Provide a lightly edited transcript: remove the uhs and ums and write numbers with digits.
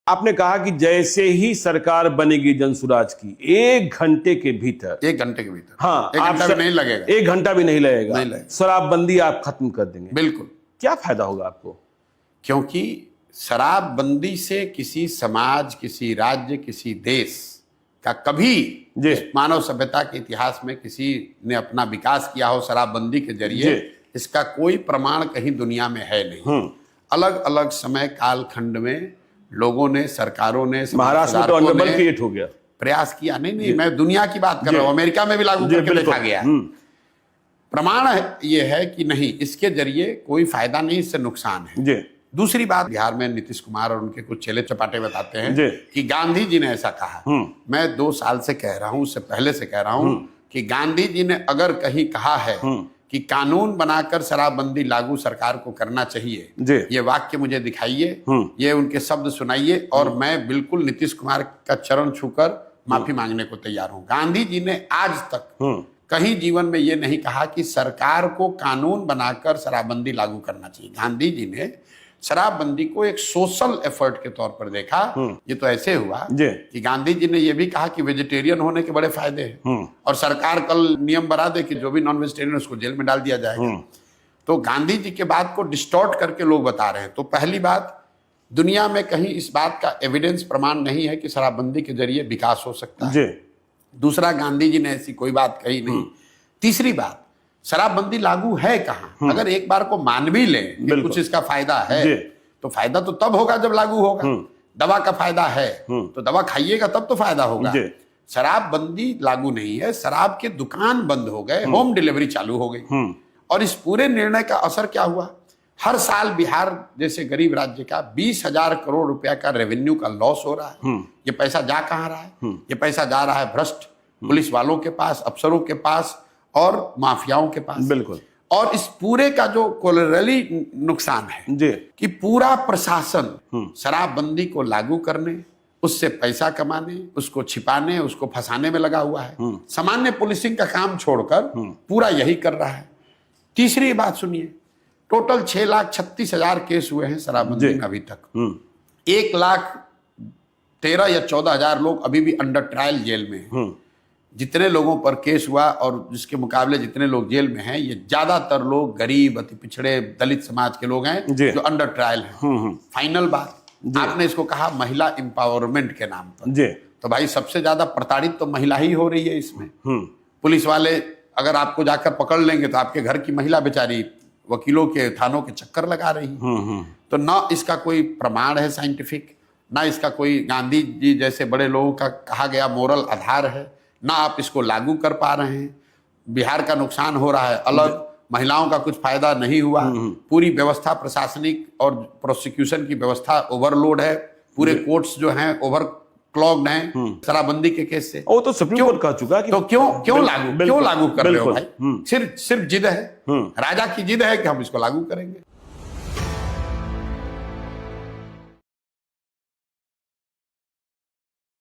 आपने कहा कि जैसे ही सरकार बनेगी जनसुराज की 1 घंटे के भीतर, 1 घंटे के भीतर, हाँ, 1 घंटा भी नहीं लगेगा, 1 घंटा भी नहीं लगेगा, नहीं लगेगा। शराबबंदी आप खत्म कर देंगे। बिल्कुल। क्या फायदा होगा आपको? क्योंकि शराबबंदी से किसी समाज, किसी राज्य, किसी देश का कभी इस मानव सभ्यता के इतिहास में किसी ने अपना विकास किया हो शराबबंदी के जरिए, इसका कोई प्रमाण कहीं दुनिया में है नहीं। अलग अलग समय कालखंड में लोगों ने, सरकारों ने, महाराष्ट्र में तो अनडबल क्रिएट हो गया, प्रयास किया। नहीं, मैं दुनिया की बात कर रहा हूं, अमेरिका में भी लागू करके देखा गया। प्रमाण ये है कि नहीं, इसके जरिए कोई फायदा नहीं, इससे नुकसान है। दूसरी बात, बिहार में नीतीश कुमार और उनके कुछ चेले चपाटे बताते हैं कि गांधी जी ने ऐसा कहा। मैं 2 साल से कह रहा हूं, उससे पहले से कह रहा हूं कि गांधी जी ने अगर कहीं कहा है कि कानून बनाकर शराबबंदी लागू सरकार को करना चाहिए, ये वाक्य मुझे दिखाइए, ये उनके शब्द सुनाइए, और मैं बिल्कुल नीतीश कुमार का चरण छूकर माफी मांगने को तैयार हूं। गांधी जी ने आज तक कहीं जीवन में ये नहीं कहा कि सरकार को कानून बनाकर शराबबंदी लागू करना चाहिए। गांधी जी ने शराबबंदी को एक सोशल एफर्ट के तौर पर देखा। ये तो ऐसे हुआ कि गांधी जी ने यह भी कहा कि वेजिटेरियन होने के बड़े फायदे हैं, और सरकार कल नियम बना दे कि जो भी नॉन वेजिटेरियन उसको जेल में डाल दिया जाएगा। तो गांधी जी के बात को डिस्टॉर्ट करके लोग बता रहे हैं। तो पहली बात, दुनिया में कहीं इस बात का एविडेंस, प्रमाण नहीं है कि शराबबंदी के जरिए विकास हो सकता है। दूसरा, गांधी जी ने ऐसी कोई बात कही नहीं। तीसरी बात, शराबबंदी लागू है कहां? अगर एक बार को मान भी ले कि कुछ इसका फायदा है, तो फायदा तो तब होगा जब लागू होगा। दवा का फायदा है तो दवा खाइएगा तब तो फायदा होगा। शराबबंदी लागू नहीं है, शराब के दुकान बंद हो गए, होम डिलीवरी चालू हो गई। और इस पूरे निर्णय का असर क्या हुआ? हर साल बिहार जैसे गरीब राज्य का 20,000 करोड़ रुपया का रेवेन्यू का लॉस हो रहा है। ये पैसा जा कहां रहा है? ये पैसा जा रहा है भ्रष्ट पुलिस वालों के पास, अफसरों के पास और माफियाओं के पास। बिल्कुल। और इस पूरे का जो कोलैटरली नुकसान है कि पूरा प्रशासन शराबबंदी को लागू करने, उससे पैसा कमाने, उसको छिपाने, उसको फंसाने में लगा हुआ है। सामान्य पुलिसिंग का काम छोड़कर पूरा यही कर रहा है। तीसरी बात सुनिए, टोटल 6,36,000 केस हुए हैं शराबबंदी में अभी तक। 1,13,000 या 14,000 लोग अभी भी अंडर ट्रायल जेल में हैं। जितने लोगों पर केस हुआ और जिसके मुकाबले जितने लोग जेल में हैं, ये ज्यादातर लोग गरीब, अति पिछड़े, दलित समाज के लोग हैं जो अंडर ट्रायल हैं। फाइनल बात, आपने इसको कहा महिला एम्पावरमेंट के नाम पर, तो भाई सबसे ज्यादा प्रताड़ित तो महिला ही हो रही है इसमें। पुलिस वाले अगर आपको जाकर पकड़ लेंगे तो आपके घर की महिला बेचारी वकीलों के, थानों के चक्कर लगा रही है। तो ना इसका कोई प्रमाण है साइंटिफिक, ना इसका कोई गांधी जी जैसे बड़े लोगों का कहा गया मोरल आधार है, ना आप इसको लागू कर पा रहे हैं। बिहार का नुकसान हो रहा है अलग, महिलाओं का कुछ फायदा नहीं हुआ। पूरी व्यवस्था, प्रशासनिक और प्रोसिक्यूशन की व्यवस्था ओवरलोड है। पूरे कोर्ट्स जो हैं ओवर क्लॉग्ड हैं शराबबंदी के केस से। वो तो सुप्रीम कोर्ट कह चुका कि तो क्यों लागू कर रहे हो भाई? सिर्फ जिद है, राजा की जिद है कि हम इसको लागू करेंगे।